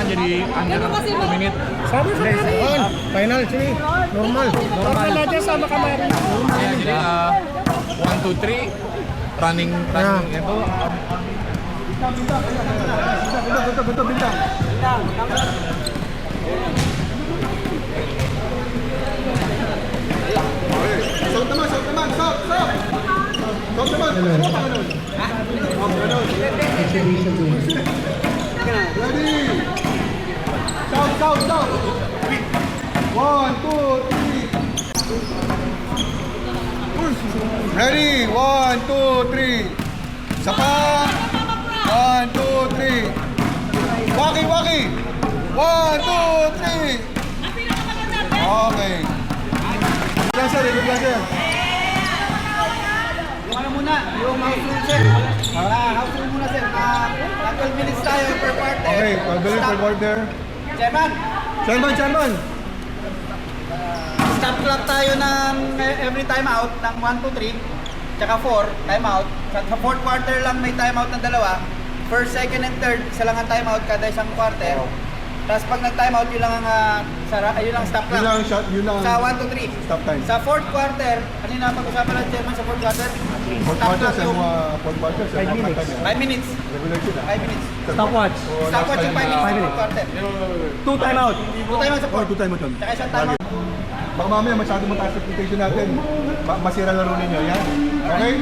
jadi under 2 menit. Sabi sa kanya. Final sini. Normal. Normal aja sama kamari. Ya, jadi 1, 2, 3 running itu. Betul bintang. Sok teman. Ready. Shout. 1, 2, 3. Ready. 1, 2, 3. Sapa. 1, 2, 3. Waki. 1, 2, 3. Okay. Belajar. Yung ano muna, yung house rule sir. House rule muna sir. 12 minutes tayo per quarter. Okay, pagdaling per quarter. Chairman. Stop clock tayo ng every time out ng 1, 2, 3. Tsaka 4, time out. Sa fourth quarter lang may time out ng dalawa. First, second, and third, isa lang ang time out kada isang quarter. Tapos pag nag-time out, yun lang ang yun lang stop clock. Yun lang. Sa 1, 2, 3. Stop time. Sa fourth quarter, ano yung pag-usapan ng chairman sa fourth quarter? Fourth quarter sa mga 5 minutes. Regular sila. 5 minutes. Stopwatch. Stopwatch yung 5 minutes sa fourth quarter. 2 time out. 2 time out sa fourth. 2 time out yun. Tsaka isang time out. Baka mamaya masyado mataas expectation natin. Masira laro ninyo, yan. Okay?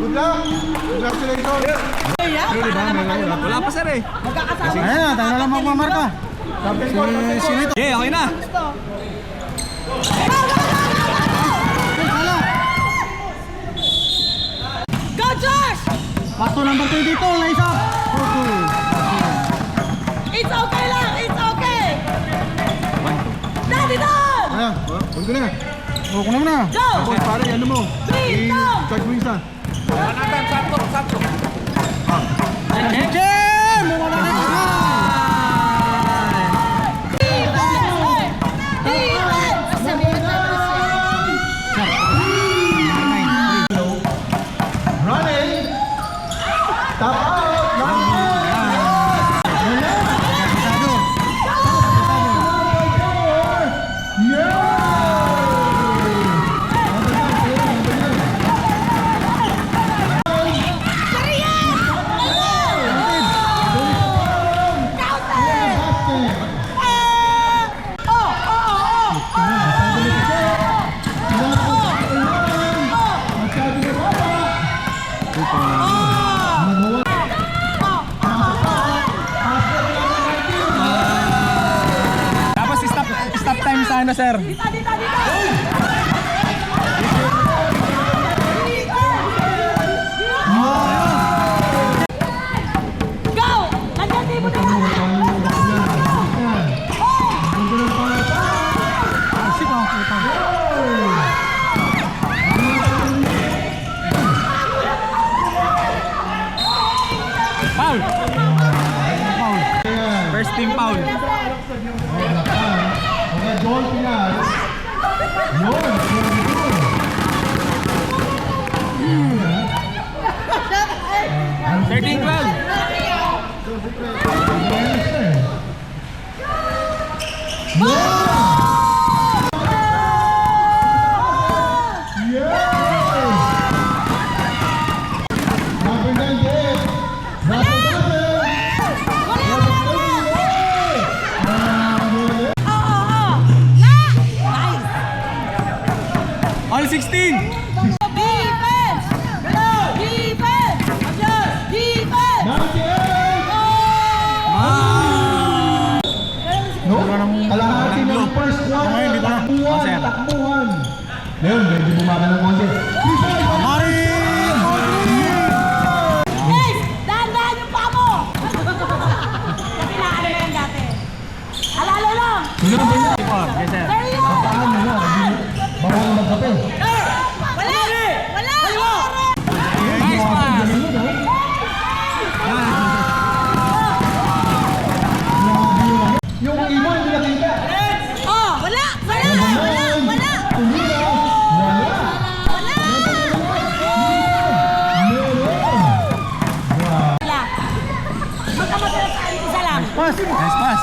Good luck! Congratulations! Wala pa sir eh. Ayan na, tayo na lang magmamarka. Okay na. Go Josh! Pasto number 2 dito, nice up! It's okay lang! It's okay! Daddy down! Ayan, huwag ko na. Huwag ko na. Go! Tapos pare, ano mo? Three, down! I-charge mo isa. Manatan 1. Jim! Mawala ka! Running! Tap out! Tapos stop time sana sir. Dito! Go! Nandiyan din mo na! Foul. First team foul. Okay, goal Pinas. Yun. 13-12. All 16. Defense! Defense! Defense! No? Kalahati ng first quarter, takbuhan. Ngayon, medyo bumaba ng konti. Ace! Dahan-dahan yung paa mo! Kasi naano na yan dati. Alala lang! Yes sir. There you go! Paano na? Bawal magkape. Wala! Wala! Nice pass. Yung ibon, hindi nakita. Oh! Wala! Wala! Wala! Wala! Wala! Magkamatala sa akin, isa lang. Pass. Nice pass.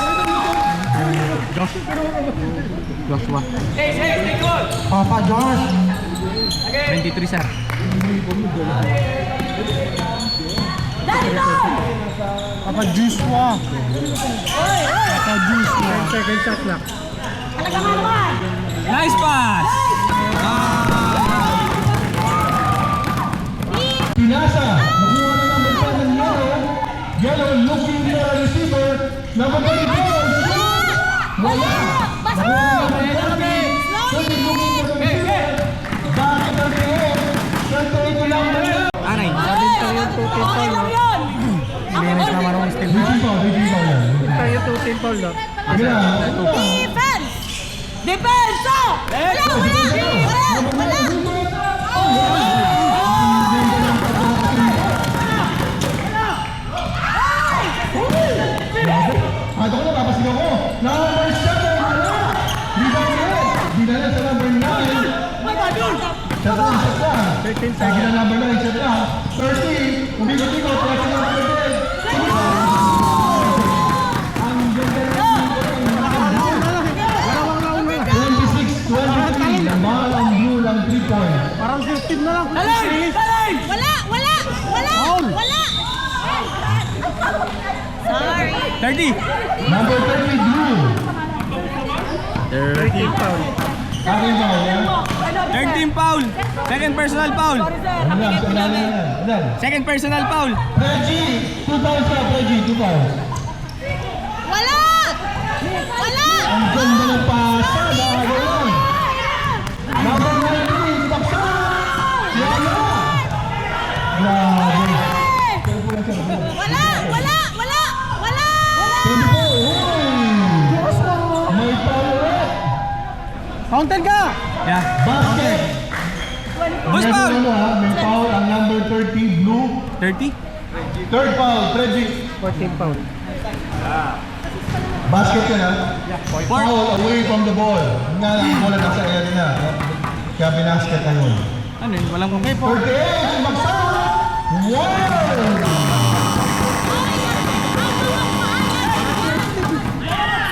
Joshua. Papa Josh. 23, sir. Dito! Papa Joshua. Papa Joshua. Second shot lang. Talaga naman! Nice pass. Pinasa. Nakuha na number 10 ng yellow. Yellow looking for a receiver. Number 24. Wala. Basta! Bakit ang tiyan? Santo ito lang na yan. Aray. Okay lang yun! Bigyan pa yan. Tayo 2 foul daw. Sige na. Defense! Depensa! Wala! At ako na, papasin ako. Number 7, wala. Dinala sa number 9. Shot na. Sige na number 9, shot na. 30, umikot-ikot, kasi number 10. Ang ganda ng 26-23. Lamal ang blue ng 3 point. Parang 15 na lang. Wala! Sorry! 30. Number 30, blue. 13 foul. Akin ba, yan? 13 foul. Second personal foul. Adan. Second personal foul. Reggie, 2 fouls ka, Reggie, 2 fouls. Wala! Ang ganda ng pasa, nakagalan. Number 19, baksa! Wala! Grabe. Wala! 24, may power. Fountain ka! Yeah. Basket. Boost foul. May foul ang number 30, blue. 30. Third foul, Reggie. 14 foul. Basket yan ha. Foul away from the ball. Nga lang ang bola nasa area na. Kaya binasket na yun. Ano yun? Walang kung 38, magsa! Wow!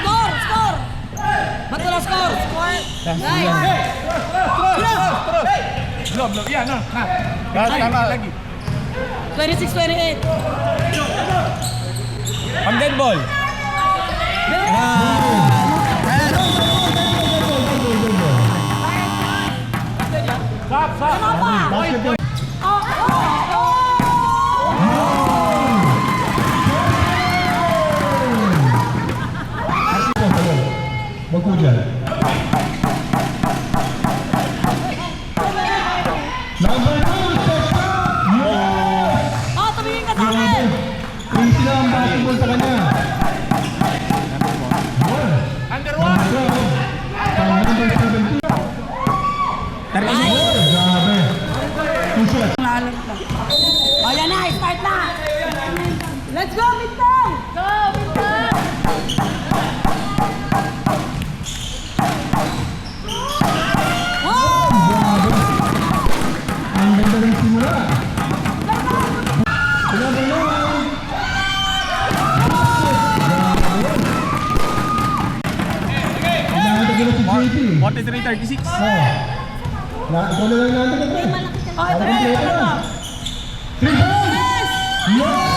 Score! Ba't wala score? Guys! Blob. Yan, no. Tama. Lagi. 26-28. Pang dead ball. Basket yan. Wag po dyan. Number 2, Sesha! Yes! Oh, tumingin ka sa akin! Easy na ang basketball sa kanya. Under 1. Pang number 17. Oh, grabe. 2 shots. Oh, yan na! Start na! Let's go, Mintong! Go, Mintong! Oh! Grabe. Ang ganda ng simula. Number 9. Nakakita ko na si JT. 43-36. Oh. Ikaw na lang natin ito. Oh, ito na! Ito na! 3 points! Yes!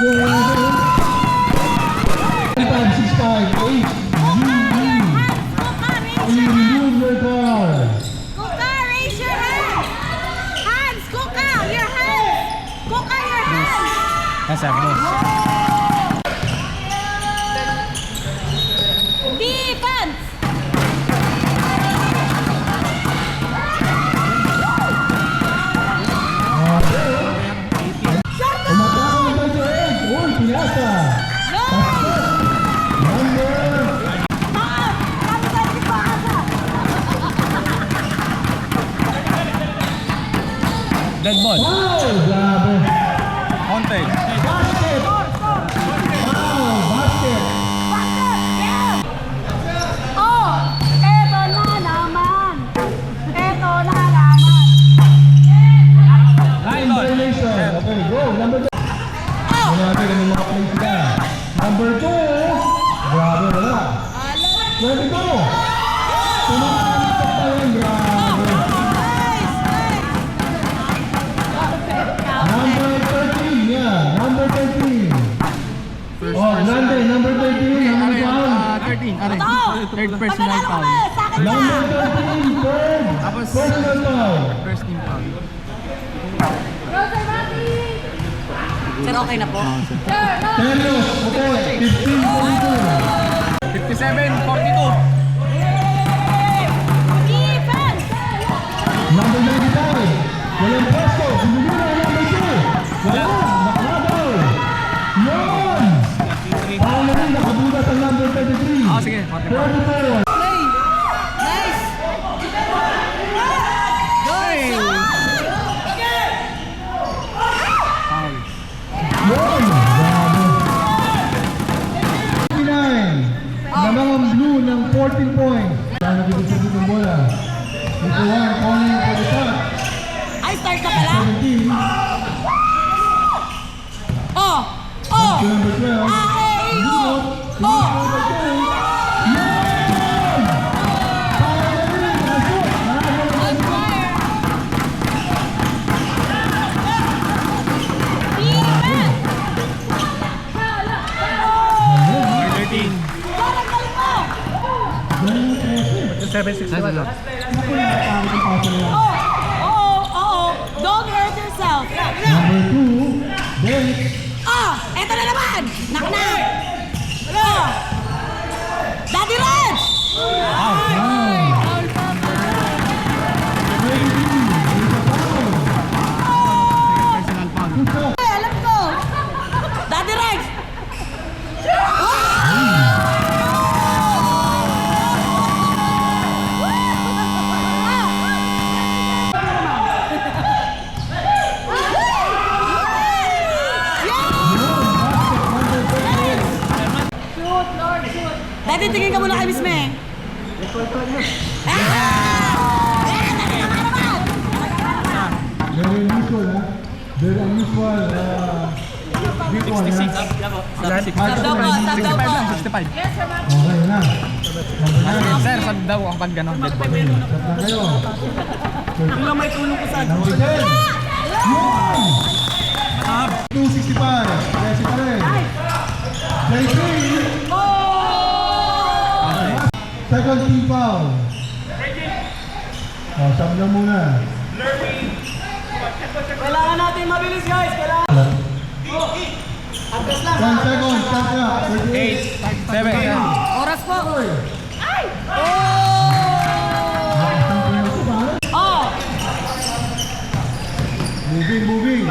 Grabe. 5, 6, 5, 8. Remove your card. Kuka, raise your hand! Hands! Kuka, your hands! Kuka, your hands! Nasa boss. Defense! Umatake ng 28. Uy, pinasa. No! Number. Taas! Kami tayo si Paasa! Dead ball. Wow, grabe. Counted. Basket. Wow, basket. Oh! Eto na naman! Eto na naman! Line ball. Violation. Okay, go. Number 2. Wala natin ang mga play sila. Number 2. Grabe wala. 22. Tumakas pa yan. Grabe. Number 13. Yeah. Number 13. Oh, Nande. Number 13. Number 13. Are. Ito! Third personal Pagkakala foul. ko ba? Sa akin na! Number 13. Third. Personal foul. First team foul. Sir, okay na po? Serious. Okay. 15-42. 57-42. Defense! Number 95. Walang pwesto. Sinigura number 2. Wala. Nakagaw. Yun. Paano rin nakabulat ang number 33. Sige. 34. Play! Nice! Good Foul. Yun. Grabe. 59. Na mga blue ng 14 points. Saan nagdidisabit ng bola? Ito 1. Calling for the shot. Ay, start na pala? 17. Oh! Oh! Number 12. Oh! Oh! On fire! Defense! 13. Parang galing mo! 7-6. Oh! Don't hurt yourself! Number 2. Bench. Ah! Eto na naman! Knock! Oh! Daddy Red! Personal foul. Hey, alam ko! Daddy Red! Daddy, tingin ka muna kay Miss Meng. Very unusual, ha? Very unusual. Visual, ha? Sab daw po, sab daw po. 65. Okay na. Number 9. Sir, sab daw ang pag gano'n. Sab na kayo. Yung may tulong ko sa Number 10. Yun! 265. Jesse pa rin. JC. Second team foul. Oh, sab na muna. Kailangan natin mabilis guys. Kailangan. 10 seconds. Stop na. 38. 7. oras po. Ay! Oh! Oh! Moving.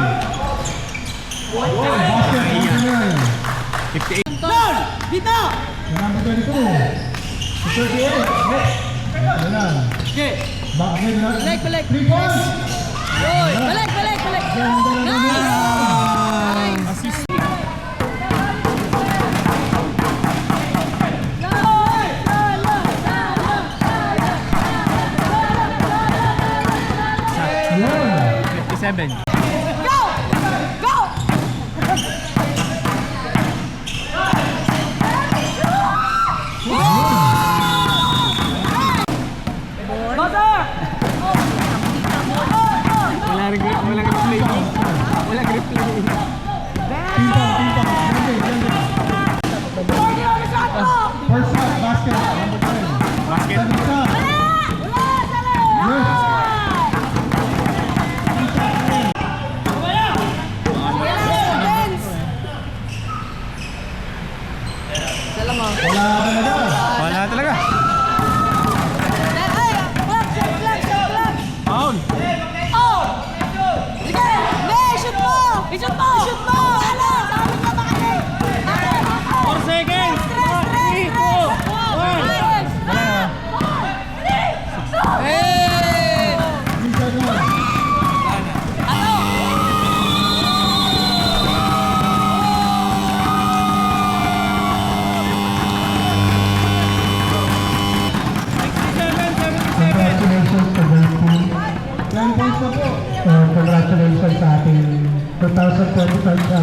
Basket. Number 9. 58. Lord! Dito! Number 22. 38. Ayan. Okay. Bakit na? Balik. 3 points. Uy! Balik! Nice! Assist. Yun. 57. Go! Go! Wala rin playmaking. Wala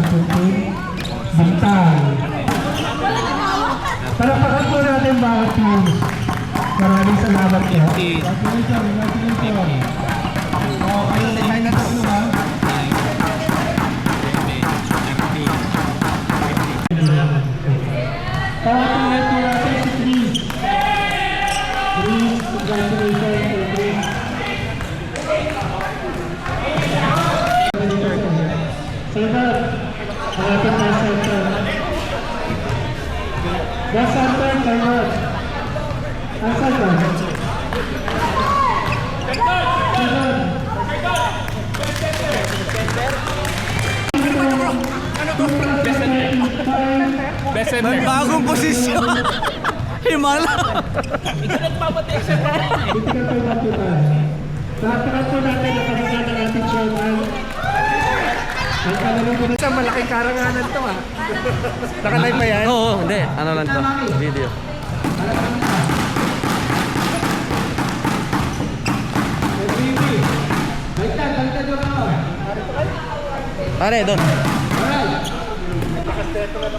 ating team. Bintang. Palakpakan po natin bawat team. Maraming salamat po. Congratulations. Okay, nagkain na tayo ha. Pakatingin po natin si Chris. Chris, congratulations to Chris. Sunod, ang ating best center. Best center, sunod. Ang sunod. Sunod. Best center. Bagong posisyon. Himala. Lahat po natin ang kapagyan ng ating chairman. Ang kalaman ko na sa malaking karanganan to ha. Nakalive ba yan? Oo, hindi. Ano lang to? Video. Pare, doon.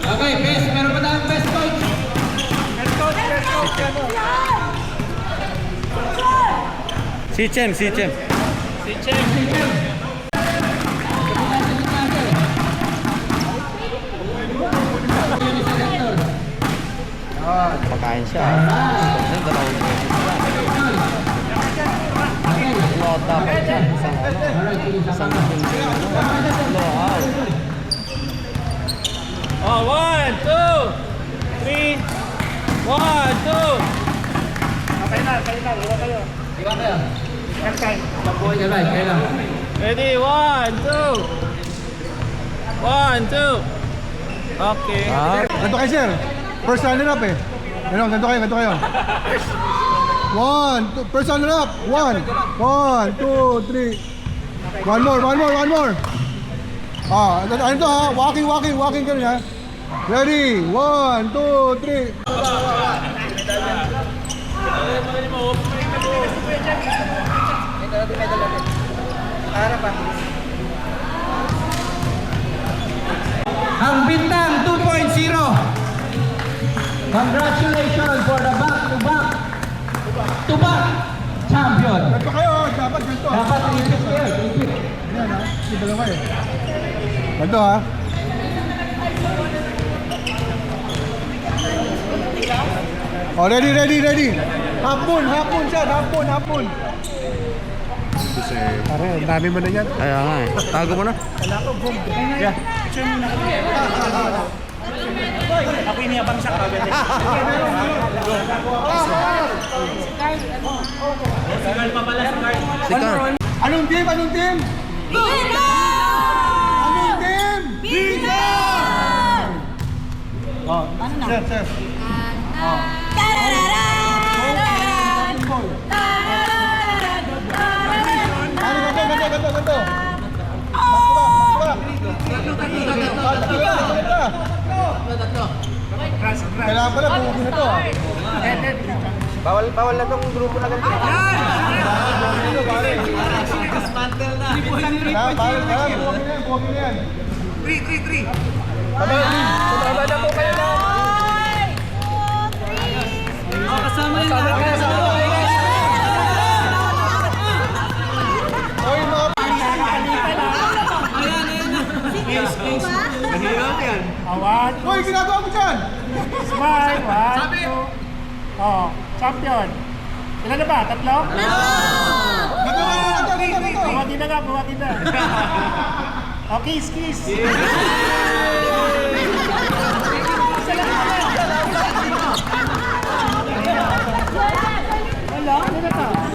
Okay, best. Meron pa tayong best coach. Si Chem. Pakain siya. Isang dalawang beses lang. Lot dapat dyan. Isang blowout. Oh, 1, 2, 3. 1, 2. Ready, 1, 2. 1, 2. Okay. Ganto kayo sir. First runner up eh. Ganto kayo. One, two, first runner up. One, two, three. One more. Ah, ano to ha? Walking ganun ha. Ready? 1, 2, 3. Ang Bintang 2.0. Congratulations for the back-to-back champion. Ganto kayo, dapat ganto. Dapat i-repeat kayo. Yan ha, hindi dalawa eh. Ganto ha. Oh, ready. Hapon siya, hapon. Pare, ang dami mo na yan. Kaya nga eh. Tago mo na. Ako iniyabang sa kabel. Sigal pa pala si Carl. Si Carl. Anong team? Bino! Anong team? Bino! Oh, sir. Tararararan! Tararararan! Ganto. Kailangan pala, bumugin na to ah. Bawal na tong grupo na ganito. Bumugin na yan. 3. Tababa na po kayo na. Kasama yung lahat. Oy, mga Hoy, ginagawa mo dyan! Smile, 1, 2. Oh, champion. Ilan na ba? Tatlo? Ganto. Bumagi na. Okay, kiss.